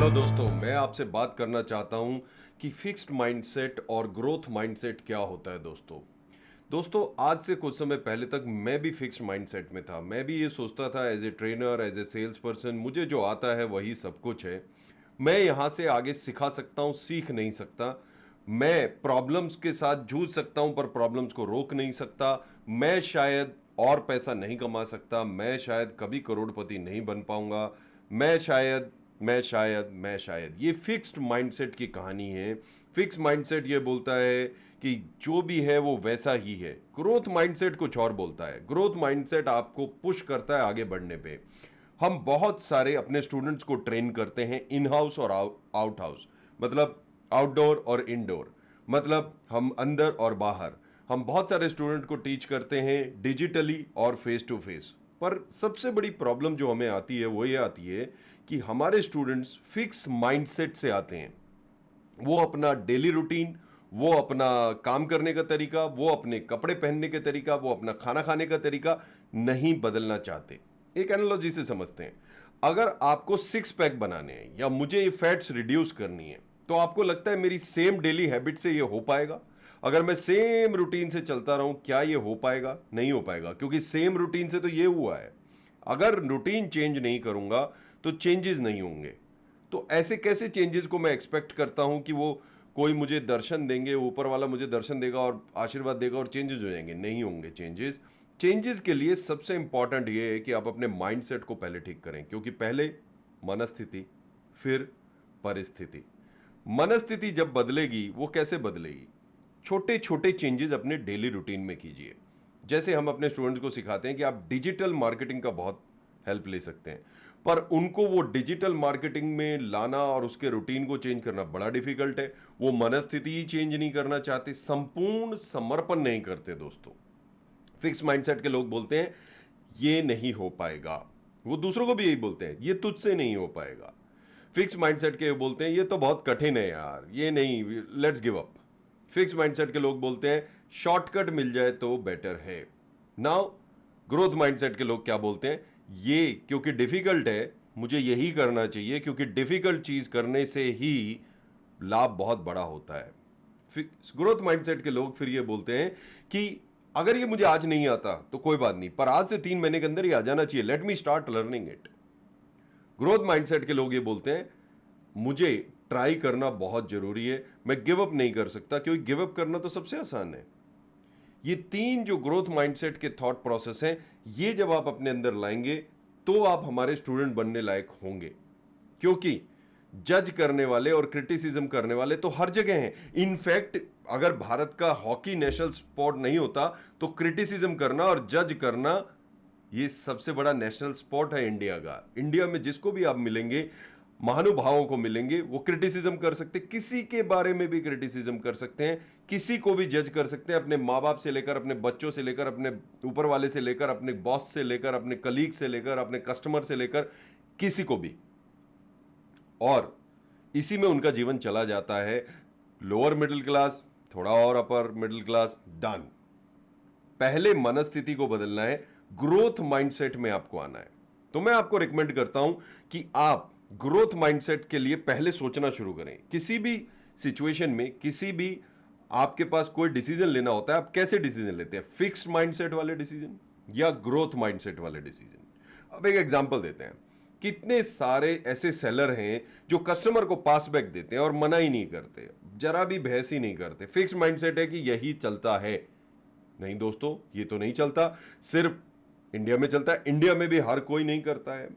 Hello दोस्तों, मैं आपसे बात करना चाहता हूं कि फिक्स्ड माइंडसेट और ग्रोथ माइंडसेट क्या होता है। दोस्तों आज से कुछ समय पहले तक मैं भी फिक्स्ड माइंडसेट में था। मैं भी ये सोचता था as a trainer, as a sales person, मुझे जो आता है वही सब कुछ है। मैं यहाँ से आगे सिखा सकता हूँ, सीख नहीं सकता। मैं प्रॉब्लम्स के साथ जूझ सकता हूँ पर प्रॉब्लम्स को रोक नहीं सकता। मैं शायद और पैसा नहीं कमा सकता, मैं शायद कभी करोड़पति नहीं बन पाऊंगा। मैं शायद ये फिक्स्ड माइंडसेट की कहानी है। फिक्स्ड माइंडसेट ये बोलता है कि जो भी है वो वैसा ही है। ग्रोथ माइंडसेट कुछ और बोलता है। ग्रोथ माइंडसेट आपको पुश करता है आगे बढ़ने पे। हम बहुत सारे अपने स्टूडेंट्स को ट्रेन करते हैं, इन हाउस और आउट हाउस, मतलब आउटडोर और इनडोर, मतलब हम अंदर और बाहर। हम बहुत सारे स्टूडेंट को टीच करते हैं डिजिटली और फेस टू फेस। पर सबसे बड़ी प्रॉब्लम जो हमें आती है वो ये आती है कि हमारे स्टूडेंट्स फिक्स माइंडसेट से आते हैं। वो अपना डेली रूटीन, वो अपना काम करने का तरीका, वो अपने कपड़े पहनने के तरीका, वो अपना खाना खाने का तरीका नहीं बदलना चाहते। एक एनालॉजी से समझते हैं। अगर आपको सिक्स पैक बनाने हैं या मुझे ये फैट्स रिड्यूस करनी है, तो आपको लगता है मेरी सेम डेली हैबिट से ये हो पाएगा? अगर मैं सेम रूटीन से चलता रहूं, क्या ये हो पाएगा? नहीं हो पाएगा, क्योंकि सेम रूटीन से तो ये हुआ है। अगर रूटीन चेंज नहीं करूंगा तो चेंजेस नहीं होंगे। तो ऐसे कैसे चेंजेस को मैं एक्सपेक्ट करता हूं कि वो कोई मुझे दर्शन देंगे, ऊपर वाला मुझे दर्शन देगा और आशीर्वाद देगा और चेंजेस हो जाएंगे? नहीं होंगे चेंजेस। चेंजेस के लिए सबसे इंपॉर्टेंट ये है कि आप अपने माइंडसेट को पहले ठीक करें, क्योंकि पहले मनस्थिति, फिर परिस्थिति। मनस्थिति जब बदलेगी, वो कैसे बदलेगी? छोटे छोटे चेंजेस अपने डेली रूटीन में कीजिए। जैसे हम अपने स्टूडेंट्स को सिखाते हैं कि आप डिजिटल मार्केटिंग का बहुत हेल्प ले सकते हैं, पर उनको वो डिजिटल मार्केटिंग में लाना और उसके रूटीन को चेंज करना बड़ा डिफिकल्ट है। वो मनस्थिति ही चेंज नहीं करना चाहते, संपूर्ण समर्पण नहीं करते। दोस्तों, फिक्स माइंडसेट के लोग बोलते हैं ये नहीं हो पाएगा। वो दूसरों को भी यही बोलते हैं, ये तुझसे नहीं हो पाएगा। फिक्स माइंडसेट के बोलते हैं ये तो बहुत कठिन है यार, ये नहीं, let's give up. Fix mindset के लोग बोलते हैं शॉर्टकट मिल जाए तो बेटर है। नाउ ग्रोथ माइंडसेट के लोग क्या बोलते हैं? ये क्योंकि डिफिकल्ट है, मुझे यही करना चाहिए, क्योंकि डिफिकल्ट चीज करने से ही लाभ बहुत बड़ा होता है। ग्रोथ माइंडसेट के लोग फिर ये बोलते हैं कि अगर ये मुझे आज नहीं आता तो कोई बात नहीं, पर आज से 3 महीने के अंदर ही आ जाना चाहिए। Let me start learning it. Growth mindset के लोग ये बोलते हैं मुझे ट्राई करना बहुत जरूरी है, मैं गिव अप नहीं कर सकता, क्योंकि गिव अप करना तो सबसे आसान है। ये तीन जो ग्रोथ माइंडसेट के थॉट प्रोसेस हैं, ये जब आप अपने अंदर लाएंगे तो आप हमारे स्टूडेंट बनने लायक होंगे। क्योंकि जज करने वाले और क्रिटिसिज्म करने वाले तो हर जगह हैं। इनफैक्ट अगर भारत का हॉकी नेशनल स्पोर्ट नहीं होता तो क्रिटिसिज्म करना और जज करना ये सबसे बड़ा नेशनल स्पोर्ट है इंडिया का। इंडिया में जिसको भी आप मिलेंगे, महानुभावों को मिलेंगे, वो क्रिटिसिज्म कर सकते, किसी के बारे में भी क्रिटिसिज्म कर सकते हैं, किसी को भी जज कर सकते हैं, अपने माँ बाप से लेकर, अपने बच्चों से लेकर, अपने ऊपर वाले से लेकर, अपने बॉस से लेकर, अपने कलीग से लेकर, अपने कस्टमर से लेकर, किसी को भी। और इसी में उनका जीवन चला जाता है। लोअर मिडिल क्लास, थोड़ा और अपर मिडिल क्लास, डन। पहले मनस्थिति को बदलना है, ग्रोथ माइंडसेट में आपको आना है। तो मैं आपको रिकमेंड करता हूं कि आप ग्रोथ माइंडसेट के लिए पहले सोचना शुरू करें। किसी भी सिचुएशन में, किसी भी आपके पास कोई डिसीजन लेना होता है, आप कैसे डिसीजन लेते हैं? फिक्स्ड माइंडसेट वाले डिसीजन या ग्रोथ माइंडसेट वाले डिसीजन? अब एक एग्जांपल देते हैं। कितने सारे ऐसे सेलर हैं जो कस्टमर को पास बैक देते हैं और मना ही नहीं करते, जरा भी बहस ही नहीं करते। फिक्स्ड माइंडसेट है कि यही चलता है। नहीं दोस्तों, ये तो नहीं चलता, सिर्फ इंडिया में चलता है। इंडिया में भी हर कोई नहीं करता है।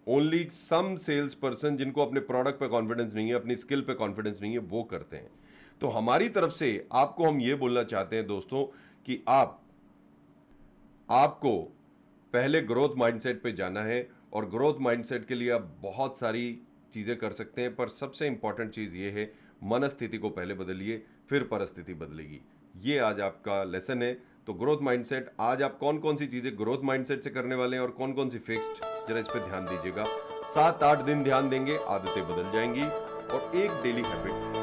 ओनली सम सेल्स पर्सन, जिनको अपने प्रोडक्ट पे कॉन्फिडेंस नहीं है, अपनी स्किल पे कॉन्फिडेंस नहीं है, वो करते हैं। तो हमारी तरफ से आपको हम ये बोलना चाहते हैं दोस्तों कि आपको पहले ग्रोथ माइंडसेट पे जाना है। और ग्रोथ माइंडसेट के लिए आप बहुत सारी चीजें कर सकते हैं, पर सबसे इंपॉर्टेंट चीज ये है, मनस्थिति को पहले बदलिए, फिर परिस्थिति बदलेगी। ये आज आपका लेसन है। तो ग्रोथ माइंडसेट, आज आप कौन कौन सी चीजें ग्रोथ माइंडसेट से करने वाले हैं और कौन कौन सी फिक्स्ड, जरा इस पे ध्यान दीजिएगा। 7-8 दिन ध्यान देंगे, आदतें बदल जाएंगी और एक डेली हैबिट